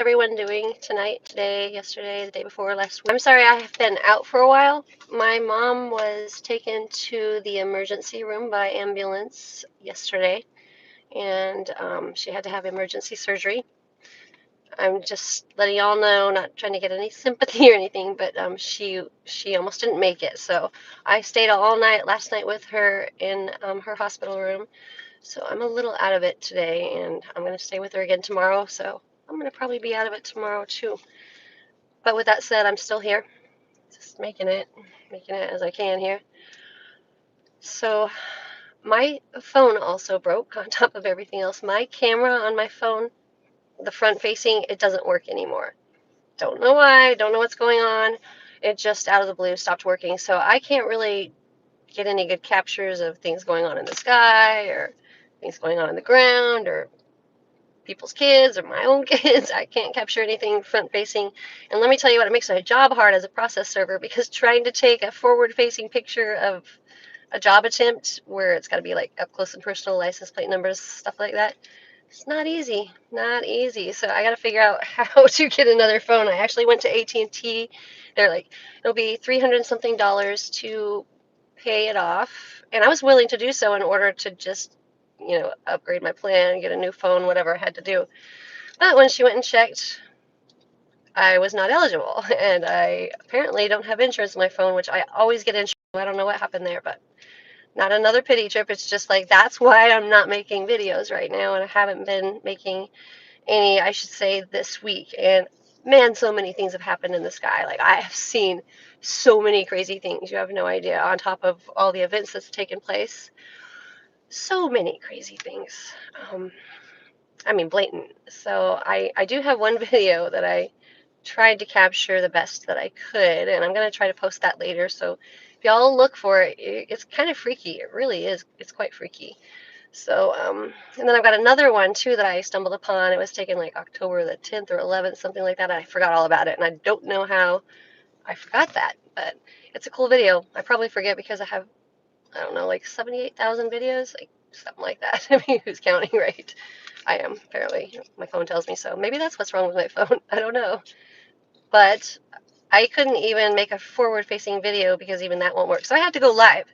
Everyone doing tonight, today, yesterday, the day before, last week? I'm sorry I have been out for a while. My mom was taken to the emergency room by ambulance yesterday, and she had to have emergency surgery. I'm just letting y'all know, not trying to get any sympathy or anything, but she almost didn't make it. So I stayed all night last night with her in her hospital room. So I'm a little out of it today, and I'm going to stay with her again tomorrow. So I'm going to probably be out of it tomorrow too. But with that said, I'm still here, just making it as I can here. So my phone also broke on top of everything else. My camera on my phone, the front facing, it doesn't work anymore. Don't know why, don't know what's going on. It just out of the blue stopped working. So I can't really get any good captures of things going on in the sky or things going on in the ground or people's kids or my own kids. I can't capture anything front facing. And let me tell you what, it makes my job hard as a process server because trying to take a forward facing picture of a job attempt where it's got to be like up close and personal, license plate numbers, stuff like that. It's not easy, not easy. So I got to figure out how to get another phone. I actually went to AT&T. They're like, it'll be $300 something to pay it off. And I was willing to do so in order to just, upgrade my plan, get a new phone, whatever I had to do. But when she went and checked, I was not eligible. And I apparently don't have insurance on my phone, which I always get insurance. I don't know what happened there, but not another pity trip. It's just like that's why I'm not making videos right now, and I haven't been making any, I should say, this week. And man, so many things have happened in the sky. Like I have seen so many crazy things. You have no idea. On top of all the events that's taken place, so many crazy things. I mean, blatant. So I do have one video that I tried to capture the best that I could, and I'm gonna try to post that later. So if y'all look for it, it's kind of freaky. It really is. It's quite freaky. So, and then I've got another one too that I stumbled upon. It was taken like October the 10th or 11th, something like that. I forgot all about it, and I don't know how I forgot that, but it's a cool video. I probably forget because I don't know, like 78,000 videos, like something like that. I mean, who's counting, right? I am, apparently. My phone tells me so. Maybe that's what's wrong with my phone. I don't know. But I couldn't even make a forward-facing video because even that won't work. So I had to go live.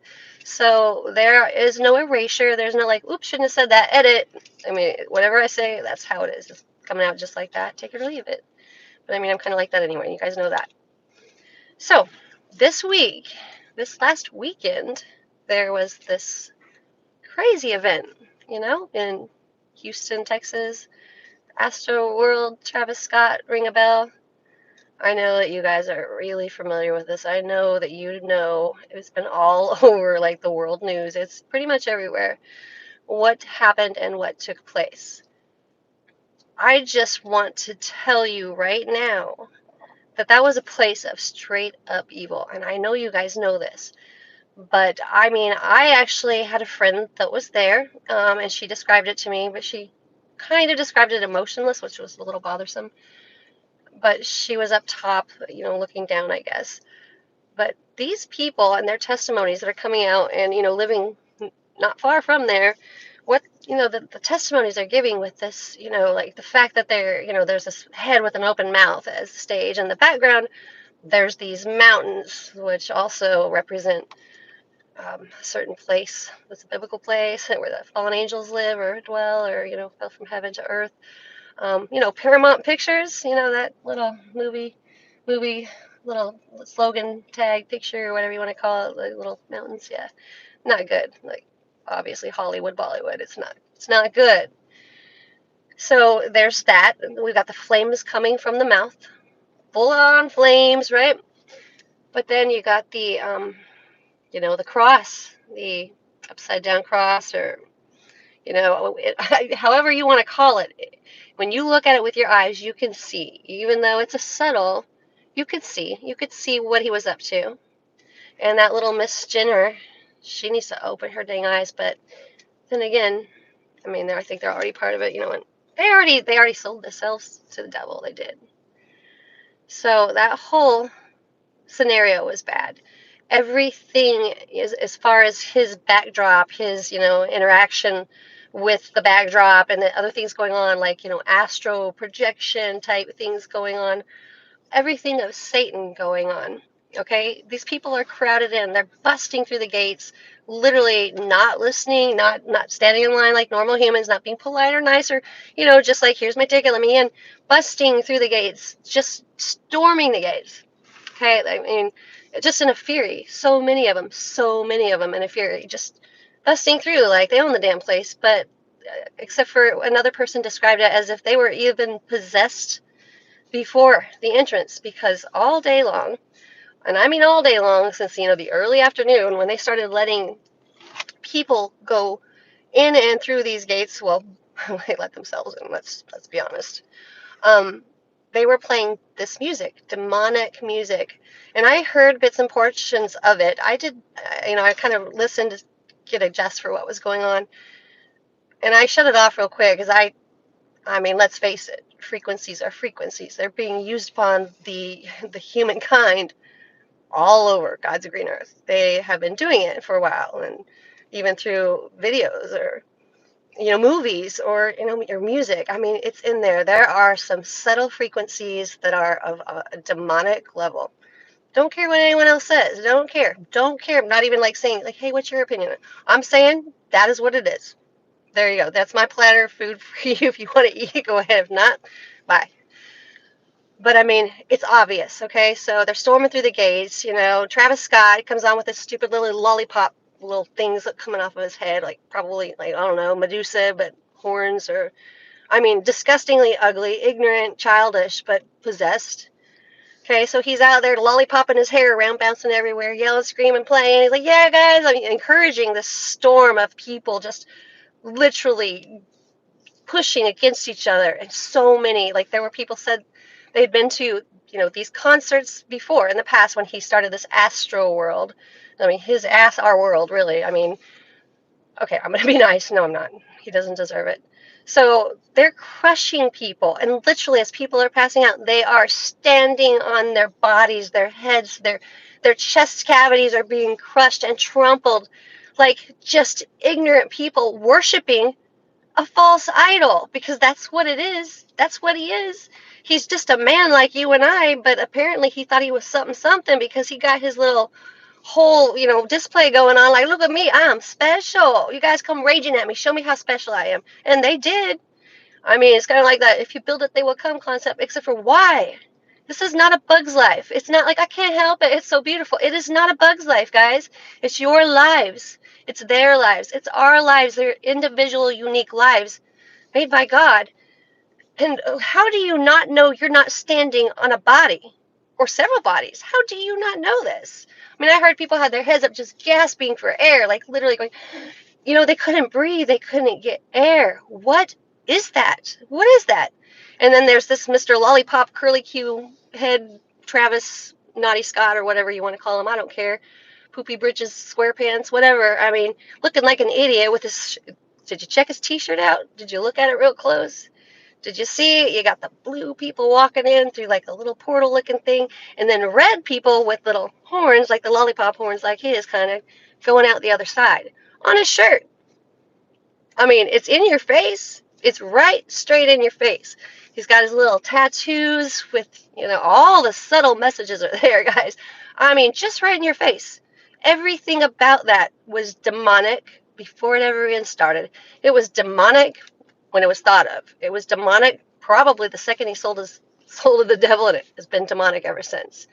So there is no erasure. There's no like, oops, shouldn't have said that. Edit. I mean, whatever I say, that's how it is. It's coming out just like that. Take it or leave it. But I mean, I'm kind of like that anyway. You guys know that. So this week, this last weekend, there was this crazy event, in Houston, Texas. Astro World, Travis Scott, ring a bell? I know that you guys are really familiar with this. I know that you know it's been all over like the world news. It's pretty much everywhere. What happened and what took place. I just want to tell you right now that that was a place of straight up evil. And I know you guys know this. But I mean, I actually had a friend that was there, and she described it to me, but she kind of described it emotionless, which was a little bothersome. But she was up top, looking down, I guess. But these people and their testimonies that are coming out and, living not far from there, what, the testimonies they're giving with this, like the fact that there's this head with an open mouth as the stage. In the background, there's these mountains, which also represent a certain place. That's a biblical place where the fallen angels live or dwell or, fell from heaven to earth. Paramount Pictures, that little movie, little slogan tag picture or whatever you want to call it, the little mountains. Yeah, not good. Like, obviously Hollywood, Bollywood, it's not good. So there's that. We've got the flames coming from the mouth, full on flames, right? But then you got the cross, the upside down cross, or however you want to call it. When you look at it with your eyes, you can see, even though it's a subtle, you could see what he was up to. And that little Miss Jenner, she needs to open her dang eyes. But then again, I mean, I think they're already part of it, and they already sold themselves to the devil. They did. So that whole scenario was bad. Everything is, as far as his backdrop, his interaction with the backdrop and the other things going on, like, astro projection type things going on, everything of Satan going on. Okay, these people are crowded in. They're busting through the gates, literally not listening, not standing in line like normal humans, not being polite or nice or, just like, here's my ticket, let me in. Busting through the gates, just storming the gates. Okay, I mean, just in a fury. So many of them in a fury, just busting through like they own the damn place. But except for another person described it as if they were even possessed before the entrance, because all day long, and I mean all day long, since the early afternoon when they started letting people go in and through these gates, well, they let themselves in. Let's be honest. Um, they were playing this music, demonic music, and I heard bits and portions of it. I did, I kind of listened to get a gist for what was going on, and I shut it off real quick because I mean, let's face it, frequencies are frequencies. They're being used upon the humankind all over God's green earth. They have been doing it for a while, and even through videos or movies or or music. I mean, it's in there. There are some subtle frequencies that are of a demonic level. Don't care what anyone else says. Don't care. Don't care. I'm not even like saying like, hey, what's your opinion? I'm saying that is what it is. There you go. That's my platter of food for you. If you want to eat, go ahead. If not, bye. But I mean, it's obvious, okay? So they're storming through the gates. Travis Scott comes on with his stupid little lollipop little things that coming off of his head, like probably like, I don't know, Medusa, but horns, or I mean, disgustingly ugly, ignorant, childish, but possessed. Okay, so he's out there lollipopping his hair around, bouncing everywhere, yelling, screaming, playing. He's like, yeah, guys, I'm encouraging this storm of people just literally pushing against each other. And so many, like there were people said they'd been to, these concerts before in the past when he started this Astro World. I mean, his ass, our world, really. I mean, okay, I'm going to be nice. No, I'm not. He doesn't deserve it. So they're crushing people. And literally, as people are passing out, they are standing on their bodies, their heads, their chest cavities are being crushed and trampled like just ignorant people worshiping a false idol, because that's what it is. That's what he is. He's just a man like you and I, but apparently he thought he was something because he got his little whole, display going on like, look at me, I'm special. You guys come raging at me, show me how special I am. And they did. I mean, it's kind of like that if you build it, they will come concept, except for why? This is not a bug's life. It's not like I can't help it. It's so beautiful. It is not a bug's life, guys. It's your lives. It's their lives. It's our lives. They're individual, unique lives made by God. And how do you not know you're not standing on a body or several bodies? How do you not know this? I mean, I heard people had their heads up just gasping for air, like literally going, they couldn't breathe. They couldn't get air. What is that? What is that? And then there's this Mr. Lollipop Curly Q head Travis Naughty Scott or whatever you want to call him. I don't care. Poopy Britches, square pants, whatever. I mean, looking like an idiot with his. Did you check his T-shirt out? Did you look at it real close? Did you see it? You got the blue people walking in through like a little portal looking thing, and then red people with little horns, like the lollipop horns, like his, kind of going out the other side on his shirt. I mean, it's in your face. It's right straight in your face. He's got his little tattoos with, all the subtle messages are there, guys. I mean, just right in your face. Everything about that was demonic before it ever even started. It was demonic when it was thought of. It was demonic probably the second he sold his soul to the devil, and it has been demonic ever since.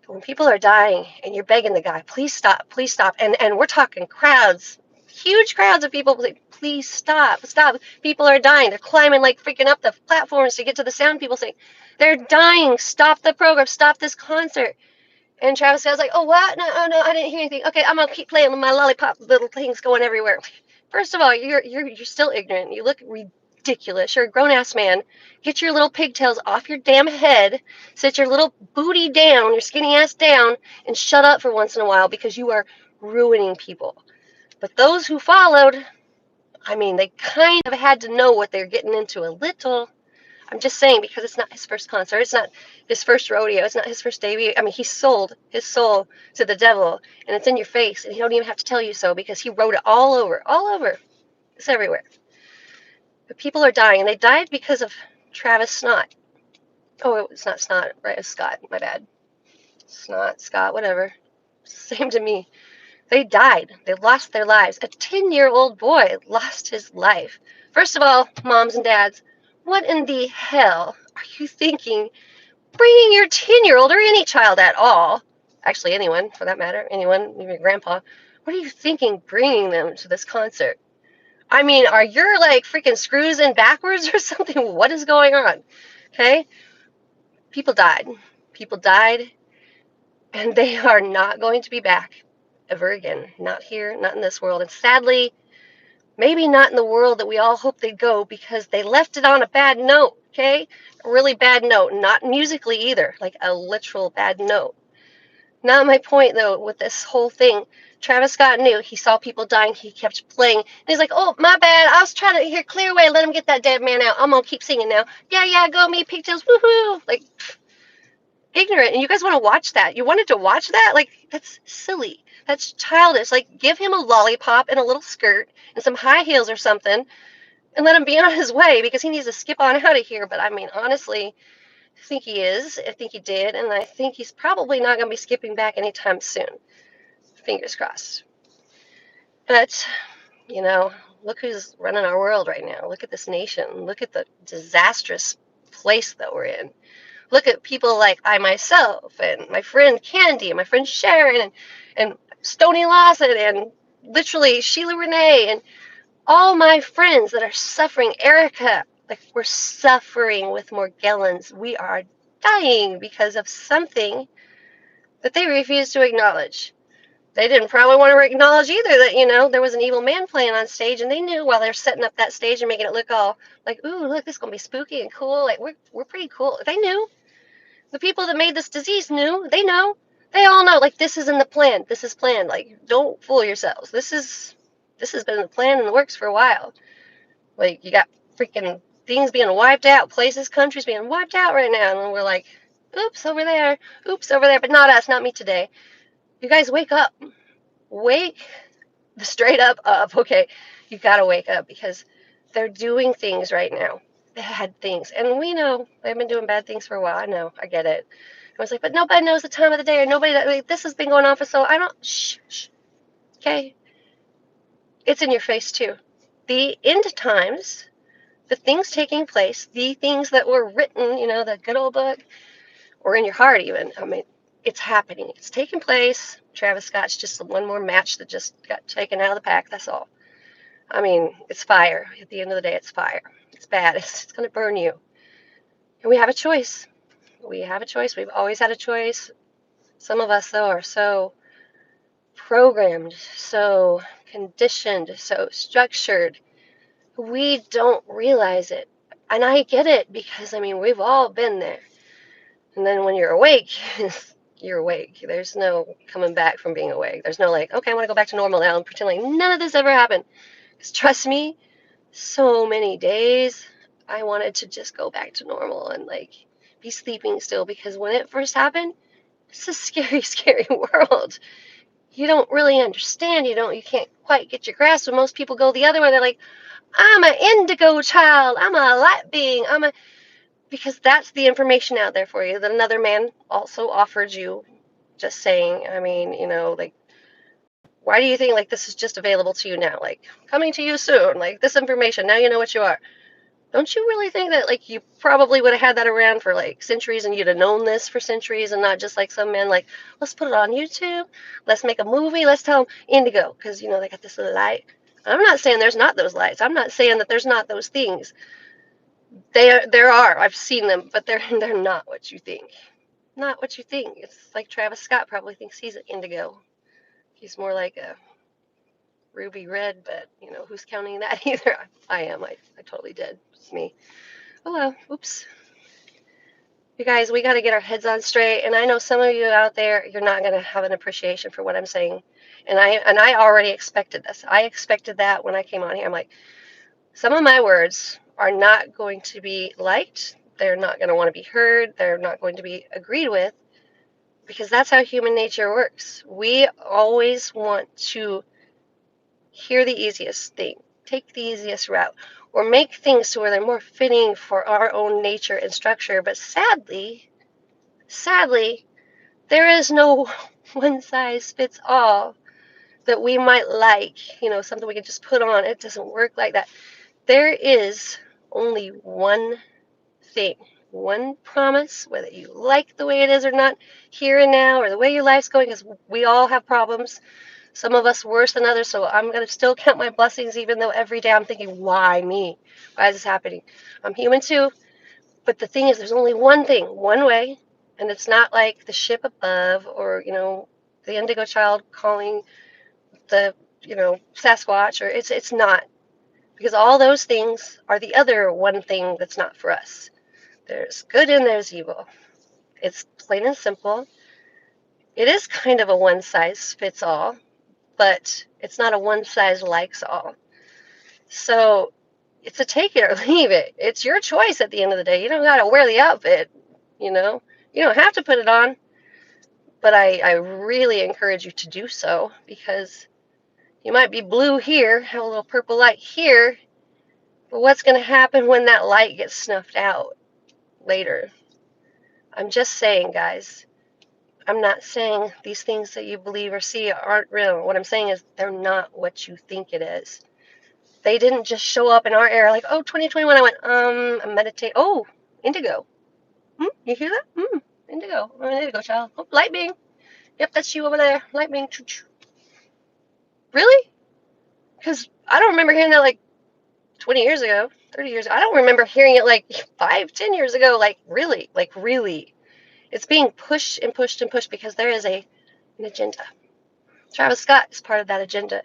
When people are dying and you're begging the guy, please stop, and we're talking crowds, huge crowds of people say, please stop. People are dying. They're climbing like freaking up the platforms to get to the sound. People saying, they're dying. Stop the program. Stop this concert. And Travis Scott's like, oh, what? No, I didn't hear anything. Okay, I'm gonna keep playing with my lollipop little things going everywhere. First of all, you're still ignorant. You look ridiculous. You're a grown-ass man. Get your little pigtails off your damn head. Sit your little booty down, your skinny ass down, and shut up for once in a while, because you are ruining people. But those who followed, I mean, they kind of had to know what they're getting into a little. I'm just saying, because it's not his first concert. It's not his first rodeo. It's not his first debut. I mean, he sold his soul to the devil, and it's in your face, and he don't even have to tell you so, because he wrote it all over, all over. It's everywhere. But people are dying, and they died because of Travis Scott. Oh, it's not Snot, right? It's Scott. My bad. Snot, Scott, whatever. Same to me. They died. They lost their lives. A 10-year-old boy lost his life. First of all, moms and dads, what in the hell are you thinking bringing your 10-year-old or any child at all, actually anyone for that matter, anyone, even your grandpa, what are you thinking bringing them to this concert? I mean, are your like freaking screws in backwards or something? What is going on? Okay? People died. People died, and they are not going to be back ever again. Not here, not in this world. And sadly, maybe not in the world that we all hope they'd go, because they left it on a bad note, okay? A really bad note. Not musically either, like a literal bad note. Not my point, though, with this whole thing. Travis Scott knew. He saw people dying. He kept playing. And he's like, oh, my bad. I was trying to hear clear away. Let him get that dead man out. I'm going to keep singing now. Yeah, yeah, go me, pigtails. Woohoo. Like, ignorant. And you guys want to watch that? You wanted to watch that? Like, that's silly. That's childish. Like, give him a lollipop and a little skirt and some high heels or something and let him be on his way, because he needs to skip on out of here. But I mean, honestly, I think he is. I think he did. And I think he's probably not going to be skipping back anytime soon. Fingers crossed. But, you know, look who's running our world right now. Look at this nation. Look at the disastrous place that we're in. Look at people like I myself and my friend Candy and my friend Sharon and Stony Lawson and literally Sheila Renee and all my friends that are suffering. Erica, like, we're suffering with Morgellons. We are dying because of something that they refuse to acknowledge. They didn't probably want to acknowledge either that, you know, there was an evil man playing on stage, and they knew while they're setting up that stage and making it look all like, ooh, look, this is going to be spooky and cool. Like, we're pretty cool. They knew. The people that made this disease knew. They know. They all know. Like, this is in the plan. This is planned. Like, don't fool yourselves. This has been the plan in the works for a while. Like, you got freaking things being wiped out, places, countries being wiped out right now, and then we're like, oops, over there. Oops, over there. But not us. Not me today. You guys, wake up. Wake straight up. Okay, you gotta wake up, because they're doing things right now, bad things, and we know they've been doing bad things for a while. I know, I get it. I was like, but nobody knows the time of the day, or nobody. Like, this has been going on for so. I don't. Shh. Okay, it's in your face too. The end times, the things taking place, the things that were written, you know, the good old book, or in your heart even. I mean, it's happening. It's taking place. Travis Scott's just one more match that just got taken out of the pack. That's all. I mean, it's fire. At the end of the day, it's fire. It's bad. It's going to burn you. And we have a choice. We have a choice. We've always had a choice. Some of us, though, are so programmed, so conditioned, so structured. We don't realize it. And I get it, because, I mean, we've all been there. And then when you're awake, you're awake. There's no coming back from being awake. There's no like, okay, I want to go back to normal now and pretend like none of this ever happened. Because trust me, so many days I wanted to just go back to normal and like be sleeping still, because when it first happened, it's a scary, scary world. You don't really understand. You can't quite get your grasp. When most people go the other way, they're like, I'm an indigo child. I'm a light being. Because that's the information out there for you that another man also offered you. Just saying. I mean, you know, like, why do you think like this is just available to you now? Like, coming to you soon. Like, this information. Now you know what you are. Don't you really think that like you probably would have had that around for like centuries, and you'd have known this for centuries, and not just like some men like, let's put it on YouTube, let's make a movie, let's tell them indigo, because you know they got this little light. I'm not saying there's not those lights. I'm not saying that there's not those things. There are. I've seen them, but they're not what you think. Not what you think. It's like Travis Scott probably thinks he's an indigo. He's more like a ruby red, but you know who's counting that either. I am. I totally did. It's me. Oh well. Oops. You guys, we got to get our heads on straight. And I know some of you out there, you're not going to have an appreciation for what I'm saying. And I already expected this. I expected that when I came on here. I'm like, some of my words are not going to be liked. They're not going to want to be heard. They're not going to be agreed with, because that's how human nature works. We always want to hear the easiest thing. take the easiest route or make things to where they're more fitting for our own nature and structure. But sadly, there is no one size fits all that we might like, something we can just put on. It doesn't work like that. There is only one thing, one promise, whether you like the way it is or not, here and now, or the way your life's going, because we all have problems. Some of us worse than others, so I'm going to still count my blessings, even though every day I'm thinking, why me? Why is this happening? I'm human too, but the thing is, there's only one thing, one way, and it's not like the ship above or, the indigo child calling the, Sasquatch, or it's not. Because all those things are the other one thing that's not for us. There's good and there's evil. It's plain and simple. It is kind of a one size fits all, but it's not a one size likes all. So it's a take it or leave it. It's your choice at the end of the day. You don't got to wear the outfit, you know. You don't have to put it on, but I really encourage you to do so, because you might be blue here, have a little purple light here, but what's going to happen when that light gets snuffed out later? I'm just saying, guys. I'm not saying these things that you believe or see aren't real. What I'm saying is they're not what you think it is. They didn't just show up in our era like, oh, 2021. I went, meditate. Oh, indigo. You hear that? Indigo. I'm an indigo child. Oh, light being. Yep, that's you over there. Light being. Really? Because I don't remember hearing that like 20 years ago, 30 years ago. I don't remember hearing it like 5, 10 years ago. Like, really. Like, really. It's being pushed and pushed and pushed because there is an agenda. Travis Scott is part of that agenda.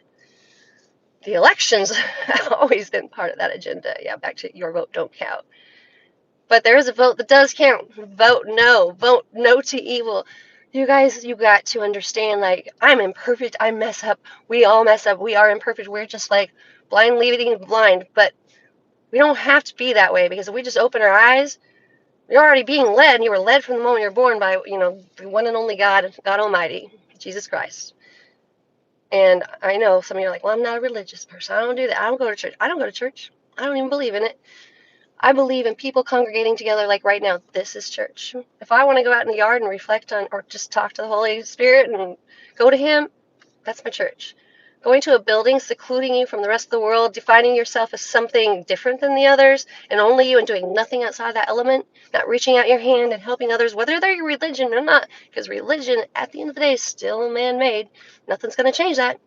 The elections have always been part of that agenda. Yeah, back to your vote don't count. But there is a vote that does count. Vote no. Vote no to evil. You guys, you got to understand, like, I'm imperfect. I mess up. We all mess up. We are imperfect. We're just like blind leading blind. But we don't have to be that way, because if we just open our eyes, you're already being led, and you were led from the moment you're born by, the one and only God, God Almighty, Jesus Christ. And I know some of you are like, well, I'm not a religious person. I don't do that. I don't go to church. I don't go to church. I don't even believe in it. I believe in people congregating together like right now. This is church. If I want to go out in the yard and reflect on, or just talk to the Holy Spirit and go to Him, that's my church. Going to a building, secluding you from the rest of the world, defining yourself as something different than the others, and only you, and doing nothing outside that element, not reaching out your hand and helping others, whether they're your religion or not, because religion, at the end of the day, is still man-made. Nothing's going to change that.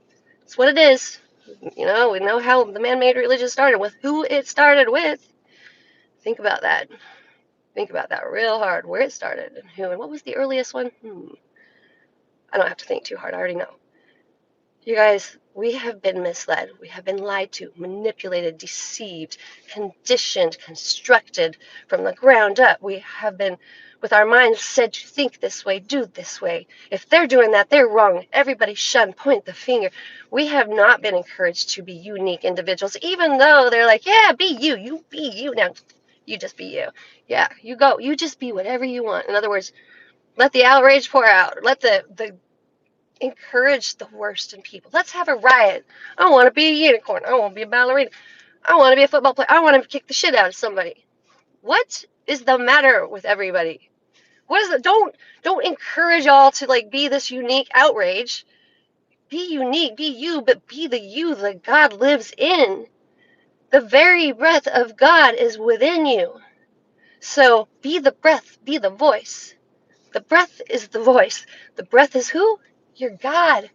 It's what it is. We know how the man-made religion started, with who it started with. Think about that. Think about that real hard, where it started and who, and what was the earliest one? I don't have to think too hard. I already know. You guys, we have been misled. We have been lied to, manipulated, deceived, conditioned, constructed from the ground up. We have been, with our minds, said to think this way, do this way. If they're doing that, they're wrong. Everybody shun, point the finger. We have not been encouraged to be unique individuals, even though they're like, yeah, be you. You be you. Now, you just be you. Yeah, you go. You just be whatever you want. In other words, let the outrage pour out. Let the encourage the worst in people. Let's have a riot. I want to be a unicorn. I want to be a ballerina. I want to be a football player. I want to kick the shit out of somebody. What is the matter with everybody? What is it? Don't encourage y'all to like be this unique outrage. Be unique, be you, but be the you that God lives in. The very breath of God is within you. So be the breath, be the voice. The breath is the voice. The breath is who? Your God.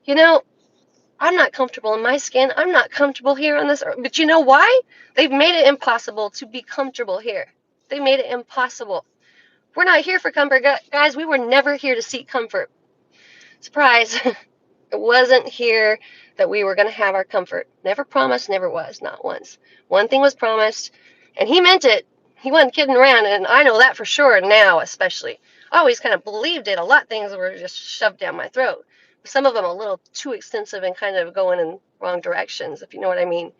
I'm not comfortable in my skin. I'm not comfortable here on this earth. But you know why? They've made it impossible to be comfortable here. They made it impossible. We're not here for comfort, guys. We were never here to seek comfort. Surprise. It wasn't here that we were going to have our comfort. Never promised, never was, not once. One thing was promised, and He meant it. He wasn't kidding around, and I know that for sure now, especially. I always kind of believed it. A lot of things were just shoved down my throat. Some of them a little too extensive and kind of going in wrong directions, if you know what I mean.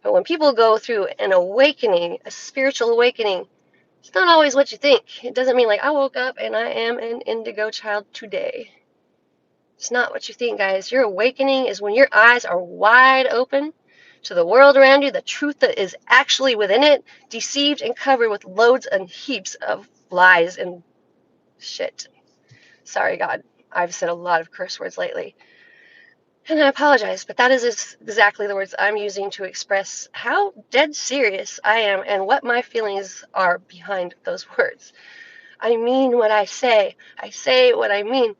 But when people go through an awakening, a spiritual awakening, it's not always what you think. It doesn't mean like I woke up and I am an indigo child today. It's not what you think, guys. Your awakening is when your eyes are wide open to the world around you, the truth that is actually within it, deceived and covered with loads and heaps of lies and shit. Sorry, God. I've said a lot of curse words lately. And I apologize, but that is exactly the words I'm using to express how dead serious I am and what my feelings are behind those words. I mean what I say. I say what I mean.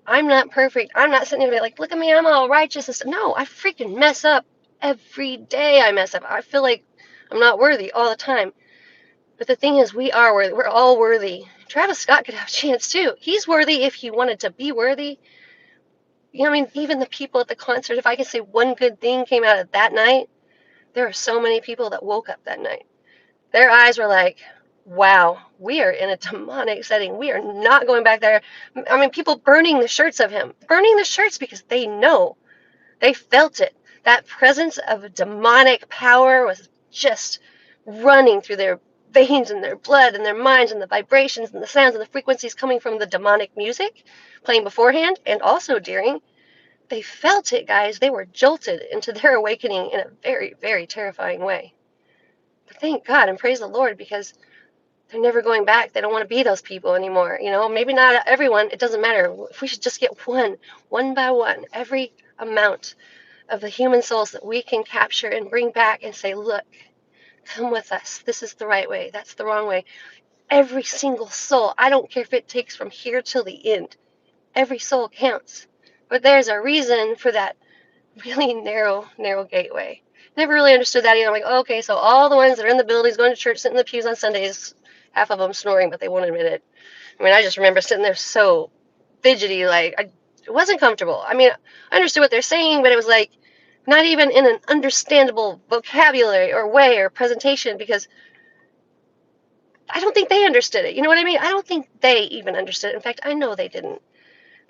I'm not perfect. I'm not sitting there like, look at me, I'm all righteous. No, I freaking mess up. Every day I mess up. I feel like I'm not worthy all the time. But the thing is, we are worthy. We're all worthy. Travis Scott could have a chance too. He's worthy if he wanted to be worthy. You know, I mean, even the people at the concert, if I could say one good thing came out of that night, there are so many people that woke up that night. Their eyes were like, wow, we are in a demonic setting. We are not going back there. I mean, people burning the shirts of him, burning the shirts because they know, they felt it. That presence of demonic power was just running through their veins and their blood and their minds, and the vibrations and the sounds and the frequencies coming from the demonic music playing beforehand and also during. They felt it, guys. They were jolted into their awakening in a very, very terrifying way. But thank God and praise the Lord, because they're never going back. They don't want to be those people anymore. You know, maybe not everyone. It doesn't matter. If we should just get one by one, every amount of the human souls that we can capture and bring back and say, look, come with us. This is the right way. That's the wrong way. Every single soul. I don't care if it takes from here till the end. Every soul counts. But there's a reason for that really narrow gateway. Never really understood that either. I'm like, oh, okay, so all the ones that are in the buildings, going to church, sitting in the pews on Sundays, half of them snoring, but they won't admit it. I mean, I just remember sitting there so fidgety, like, it wasn't comfortable. I mean, I understood what they're saying, but it was like not even in an understandable vocabulary or way or presentation, because I don't think they understood it. You know what I mean? I don't think they even understood it. In fact, I know they didn't.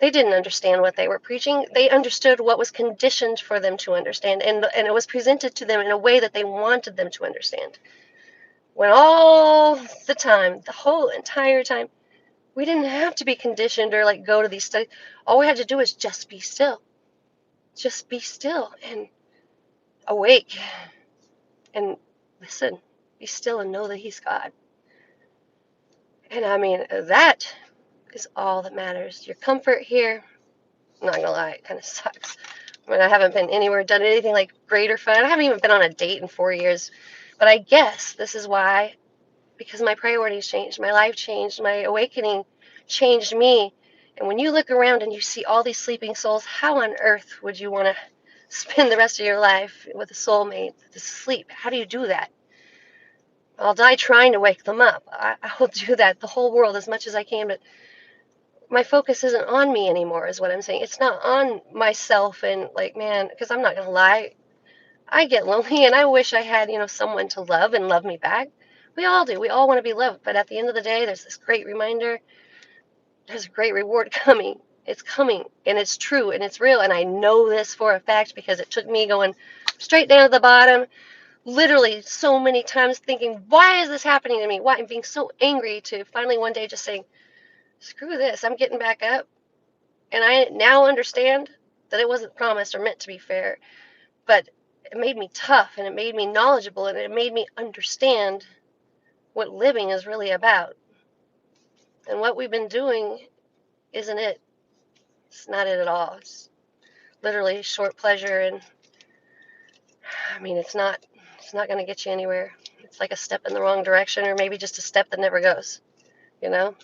They didn't understand what they were preaching. They understood what was conditioned for them to understand, and it was presented to them in a way that they wanted them to understand. When all the time, the whole entire time, we didn't have to be conditioned or like go to these studies. All we had to do was just be still. Just be still and awake and listen. Be still and know that He's God. And I mean, that is all that matters. Your comfort here, I'm not gonna lie, it kind of sucks. I mean, I haven't been anywhere, done anything like great or fun. I haven't even been on a date in 4 years. But I guess this is why, because my priorities changed, my life changed, my awakening changed me. And when you look around and you see all these sleeping souls, how on earth would you want to spend the rest of your life with a soulmate to sleep? How do you do that? I'll die trying to wake them up. I will do that the whole world as much as I can, but my focus isn't on me anymore, is what I'm saying. It's not on myself and like, man, because I'm not gonna lie, I get lonely and I wish I had, someone to love and love me back. We all do. We all want to be loved, but at the end of the day, there's this great reminder. There's a great reward coming. It's coming, and it's true, and it's real, and I know this for a fact because it took me going straight down to the bottom, literally so many times thinking, why is this happening to me? Why? I'm being so angry, to finally one day just saying, screw this, I'm getting back up. And I now understand that it wasn't promised or meant to be fair, but it made me tough and it made me knowledgeable and it made me understand what living is really about. And what we've been doing isn't it. It's not it at all. It's literally short pleasure, and I mean, it's not going to get you anywhere. It's like a step in the wrong direction, or maybe just a step that never goes, you know?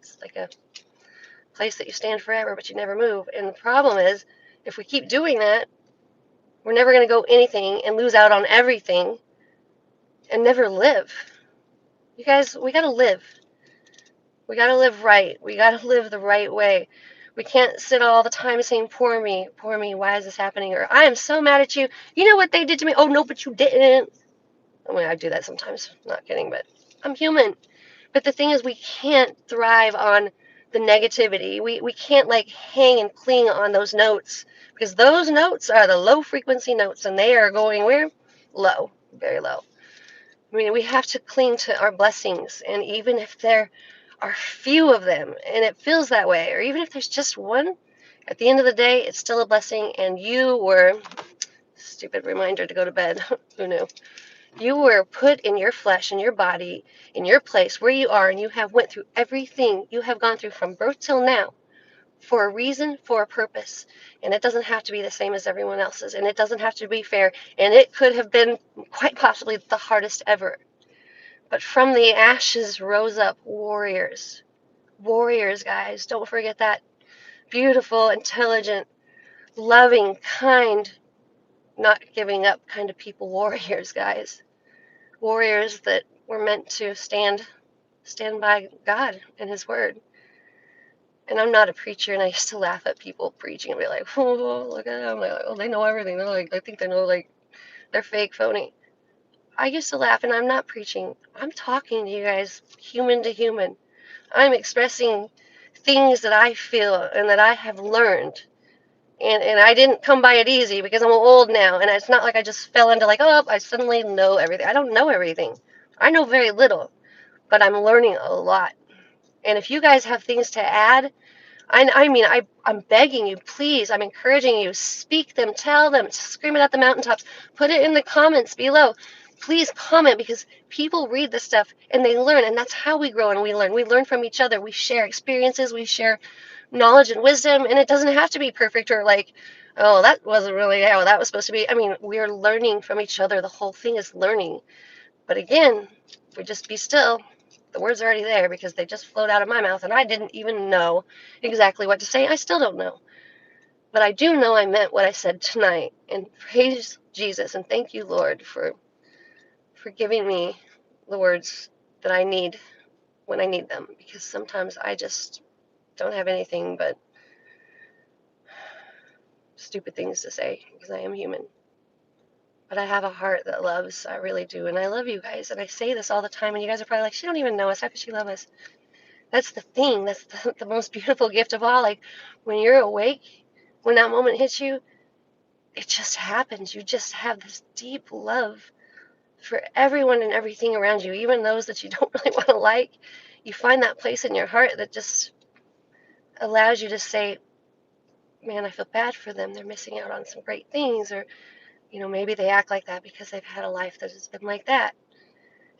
It's like a place that you stand forever but you never move. And the problem is, if we keep doing that, we're never going to go anything and lose out on everything and never live. You guys, we got to live. We got to live right. We got to live the right way. We can't sit all the time saying, poor me, why is this happening? Or I am so mad at you. You know what they did to me? Oh, no, but you didn't. I mean, I do that sometimes. Not kidding, but I'm human. But the thing is, we can't thrive on the negativity. We can't like hang and cling on those notes, because those notes are the low frequency notes, and they are going where? Low, very low. I mean, we have to cling to our blessings, and even if there are few of them and it feels that way, or even if there's just one, at the end of the day, it's still a blessing, and you were Stupid reminder to go to bed. Who knew? You were put in your flesh, in your body, in your place where you are, and you have went through everything you have gone through from birth till now for a reason, for a purpose. And it doesn't have to be the same as everyone else's, and it doesn't have to be fair, and it could have been quite possibly the hardest ever. But from the ashes rose up warriors. Warriors, guys. Don't forget that. Beautiful, intelligent, loving, kind, not giving up kind of people. Warriors, guys. Warriors that were meant to stand by God and His Word. And I'm not a preacher, and I used to laugh at people preaching and be like, "Oh, look at them! Like, oh, they know everything. They're like, I think they know, like, they're fake, phony." I used to laugh, and I'm not preaching. I'm talking to you guys, human to human. I'm expressing things that I feel and that I have learned. And I didn't come by it easy because I'm old now, and it's not like I just fell into like, oh, I suddenly know everything. I don't know everything. I know very little, but I'm learning a lot. And if you guys have things to add, I'm begging you, please, I'm encouraging you, speak them, tell them, scream it at the mountaintops, put it in the comments below. Please comment, because people read this stuff and they learn, and that's how we grow and we learn. We learn from each other. We share experiences, we share knowledge and wisdom, and it doesn't have to be perfect or like, oh, that wasn't really how that was supposed to be. I mean, we're learning from each other. The whole thing is learning. But again, if we just be still, the words are already there because they just flowed out of my mouth, and I didn't even know exactly what to say. I still don't know. But I do know I meant what I said tonight. And praise Jesus, and thank you, Lord, for giving me the words that I need when I need them, because sometimes I just don't have anything but stupid things to say because I am human. But I have a heart that loves. I really do. And I love you guys. And I say this all the time. And you guys are probably like, she don't even know us. How could she love us? That's the thing. That's the most beautiful gift of all. Like, when you're awake, when that moment hits you, it just happens. You just have this deep love for everyone and everything around you, even those that you don't really want to like. You find that place in your heart that just allows you to say, man, I feel bad for them. They're missing out on some great things. Or, maybe they act like that because they've had a life that has been like that.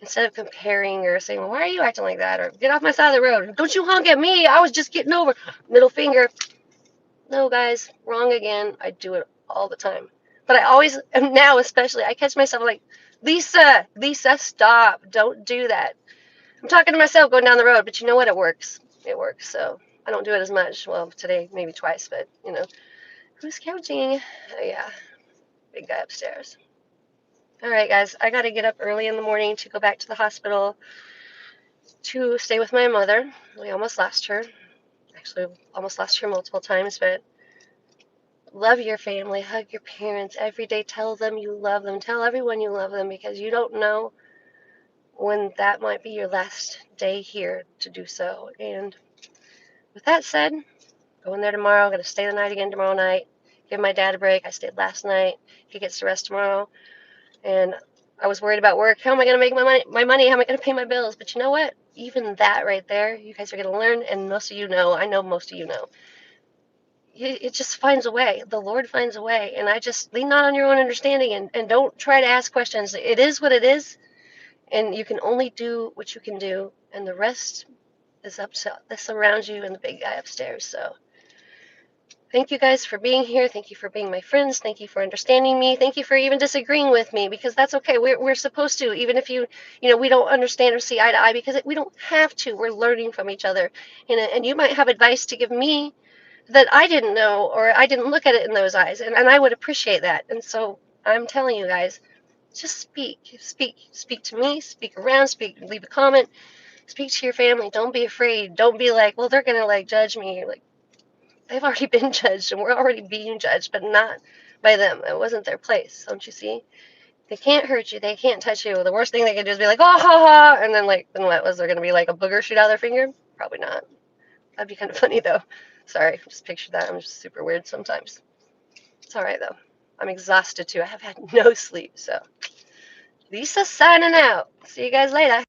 Instead of comparing or saying, well, why are you acting like that? Or get off my side of the road. Don't you honk at me. I was just getting over. Middle finger. No, guys, wrong again. I do it all the time. But I always, and now especially, I catch myself like, Lisa, stop. Don't do that. I'm talking to myself going down the road, but you know what? It works. It works. So I don't do it as much. Well, today, maybe twice, but, who's counting? Oh, yeah, big guy upstairs. All right, guys, I got to get up early in the morning to go back to the hospital to stay with my mother. We almost lost her. Actually, almost lost her multiple times, but love your family, hug your parents every day, tell them you love them, tell everyone you love them, because you don't know when that might be your last day here to do so. And with that said, going there tomorrow, going to stay the night again tomorrow night, give my dad a break. I stayed last night. He gets to rest tomorrow. And I was worried about work. How am I going to make my money? How am I going to pay my bills? But you know what? Even that right there, you guys are going to learn, and most of you know, I know most of you know, it just finds a way. The Lord finds a way. And I just lean not on your own understanding, and don't try to ask questions. It is what it is, and you can only do what you can do, and the rest is up to this around you and the big guy upstairs. So thank you guys for being here. Thank you for being my friends. Thank you for understanding me. Thank you for even disagreeing with me, because that's okay. We're supposed to, even if we don't understand or see eye to eye, because we don't have to. We're learning from each other. And you might have advice to give me that I didn't know, or I didn't look at it in those eyes, and I would appreciate that. And so I'm telling you guys, just speak to me, speak around, leave a comment, speak to your family. Don't be afraid. Don't be like, well, they're gonna like judge me. Like, they've already been judged, and we're already being judged, but not by them. It wasn't their place. Don't you see? They can't hurt you. They can't touch you. The worst thing they can do is be like, oh, ha, ha. And then, like, then what? Was there going to be, like, a booger shoot out of their finger? Probably not. That'd be kind of funny, though. Sorry. Just picture that. I'm just super weird sometimes. It's all right, though. I'm exhausted, too. I have had no sleep, so. Lisa signing out. See you guys later.